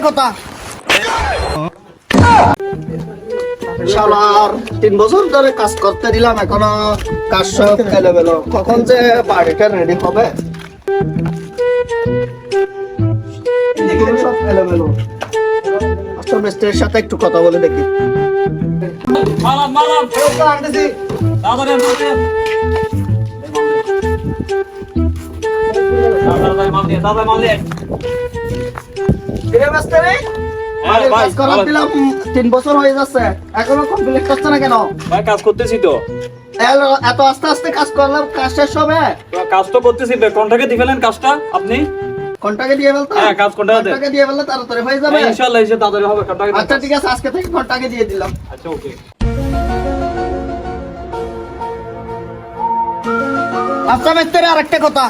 কথা। শালার 3 বছর ধরে কাজ করতে দিলাম, এখনো কাজ সব এলোমেলো। কখন যে বাড়িটা রেডি হবে? এগুলো সব এলোমেলো। আচ্ছা, মিস্ত্রির সাথে একটু কথা বলে দেখি। কিরে মিস্ত্রি? বাড়ির কাজ করার দিলাম 3 বছর হয়ে যাচ্ছে, এখনো কমপ্লিট করছে না কেন? ভাই কাজ করতেছি তো। এত আস্তে আস্তে কাজ করলাম, কাজ শেষ হবে? কাজ তো করতেছি, কন্ট্রাক্টে দিয়ে ফেলেন কাজটা আপনি। কন্টাকে দিয়ে ফেলতো? হ্যাঁ, কাজ কন্ট্রাক্টে। কন্টাকে দিয়ে ফেললে তাড়াতাড়ি হয়ে যাবে। হ্যাঁ, ইনশাআল্লাহ এসে তাড়াতাড়ি হবে কন্ট্রাক্টে। আচ্ছা ঠিক আছে, আজকে থেকে কন্টাকে দিয়ে দিলাম। আচ্ছা, ওকে। আচ্ছা মিস্ত্রি, আরেকটা কথা।